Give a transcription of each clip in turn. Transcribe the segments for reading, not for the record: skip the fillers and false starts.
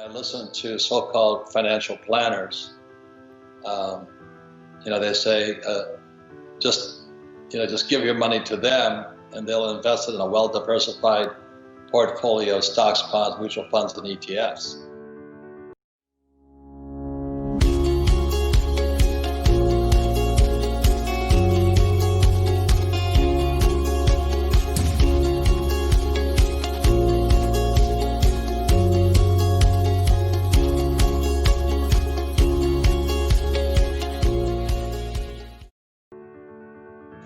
I listen to so-called financial planners, they say, just give your money to them and they'll invest it in a well-diversified portfolio of stocks, bonds, mutual funds, and ETFs.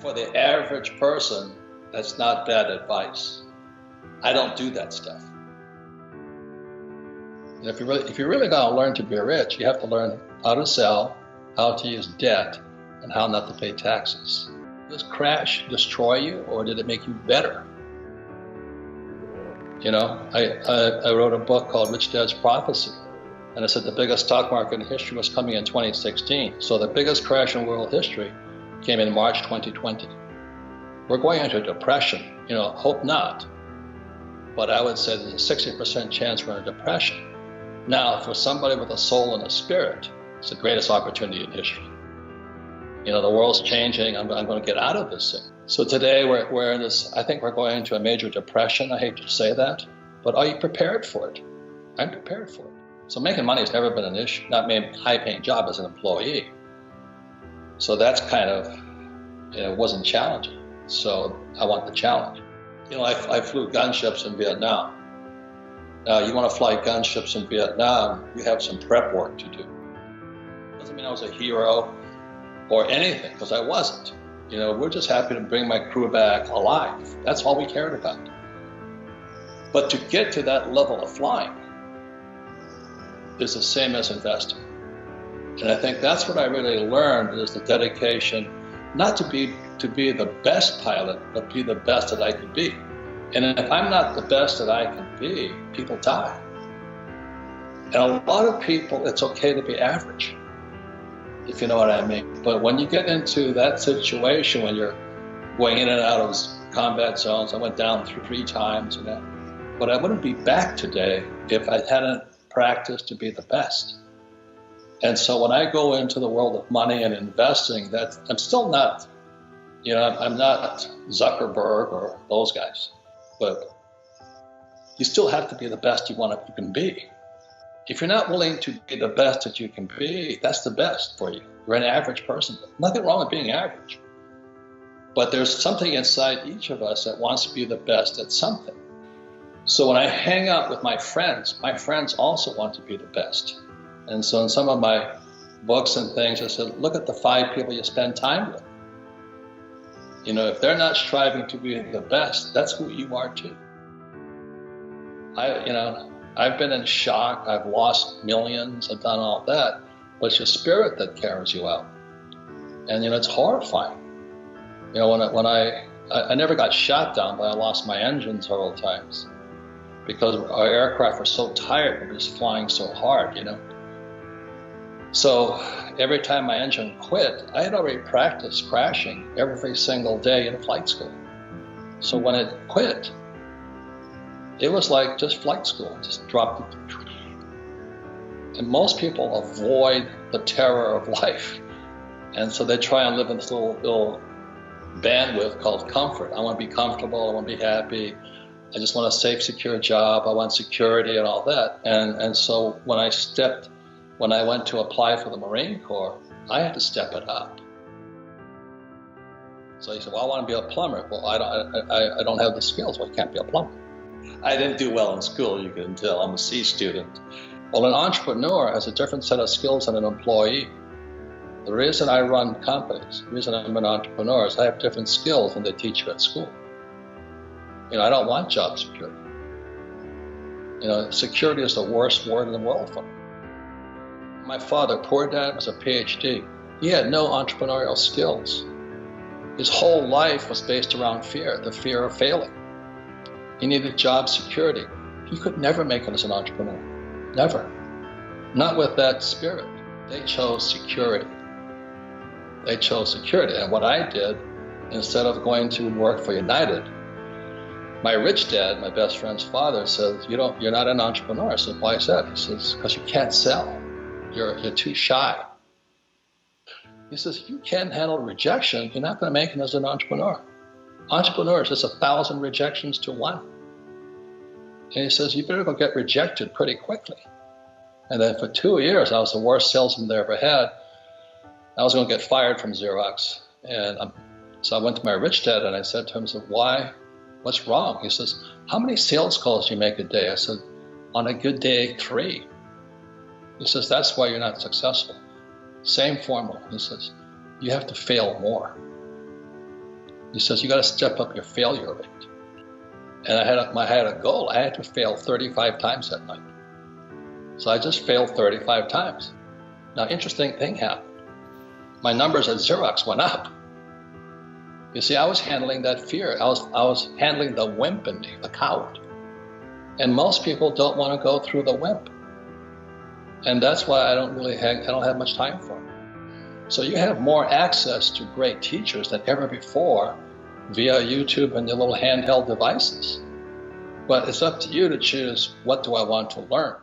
For the average person, that's not bad advice. I don't do that stuff. If you're really going to learn to be rich, you have to learn how to sell, how to use debt, and how not to pay taxes. Did this crash destroy you, or did it make you better? I wrote a book called Rich Dad's Prophecy, and I said the biggest stock market in history was coming in 2016. So the biggest crash in world history came in March 2020. We're going into a depression, hope not. But I would say there's a 60% chance we're in a depression. Now, for somebody with a soul and a spirit, it's the greatest opportunity in history. The world's changing, I'm going to get out of this thing. So today we're in this, I think we're going into a major depression. I hate to say that, but are you prepared for it? I'm prepared for it. So making money has never been an issue, not maybe high-paying job as an employee. So that's kind of, it wasn't challenging. So I want the challenge. I flew gunships in Vietnam. Now, you want to fly gunships in Vietnam, you have some prep work to do. Doesn't mean I was a hero or anything, because I wasn't. We're just happy to bring my crew back alive. That's all we cared about. But to get to that level of flying is the same as investing. And I think that's what I really learned, is the dedication, not to be the best pilot, but be the best that I could be. And if I'm not the best that I can be, people die. And a lot of people, it's okay to be average, if you know what I mean. But when you get into that situation, when you're going in and out of combat zones, I went down 3 times, but I wouldn't be back today if I hadn't practiced to be the best. And so when I go into the world of money and investing, I'm still not, I'm not Zuckerberg or those guys, but you still have to be the best you can be. If you're not willing to be the best that you can be, that's the best for you. You're an average person. Nothing wrong with being average. But there's something inside each of us that wants to be the best at something. So when I hang out with my friends also want to be the best. And so in some of my books and things, I said, look at the 5 people you spend time with. If they're not striving to be the best, that's who you are too. I've been in shock. I've lost millions. I've done all that. But it's your spirit that carries you out. And, it's horrifying. When I never got shot down, but I lost my engine several times because our aircraft were so tired from just flying so hard, So every time my engine quit, I had already practiced crashing every single day in flight school. So when it quit, it was like just flight school, just dropped it. And most people avoid the terror of life. And so they try and live in this little bandwidth called comfort. I want to be comfortable, I want to be happy. I just want a safe, secure job. I want security and all that. And so when I went to apply for the Marine Corps, I had to step it up. So he said, well, I want to be a plumber. Well, I don't have the skills. Well, you can't be a plumber. I didn't do well in school, you can tell. I'm a C student. Well, an entrepreneur has a different set of skills than an employee. The reason I run companies, the reason I'm an entrepreneur is I have different skills than they teach you at school. I don't want job security. Security is the worst word in the world for me. My father, poor dad, was a PhD. He had no entrepreneurial skills. His whole life was based around fear, the fear of failing. He needed job security. He could never make it as an entrepreneur. Never. Not with that spirit. They chose security. They chose security. And what I did, instead of going to work for United, My rich dad, my best friend's father, says, you're not an entrepreneur. I said, why is that? He says, because you can't sell. You're too shy. He says, if you can't handle rejection, you're not going to make it as an entrepreneur. Entrepreneurs, there's 1,000 rejections to 1. And he says, you better go get rejected pretty quickly. And then for 2 years, I was the worst salesman they ever had. I was going to get fired from Xerox. And so I went to my rich dad and I said to him, why? What's wrong? He says, how many sales calls do you make a day? I said, on a good day, 3. He says, that's why you're not successful. Same formula. He says, you have to fail more. He says, you got to step up your failure rate. And I had a goal. I had to fail 35 times that night. So I just failed 35 times. Now, interesting thing happened. My numbers at Xerox went up. You see, I was handling that fear. I was handling the wimp in me, the coward. And most people don't want to go through the wimp. And that's why I don't have much time for it. So you have more access to great teachers than ever before via YouTube and your little handheld devices. But it's up to you to choose, what do I want to learn?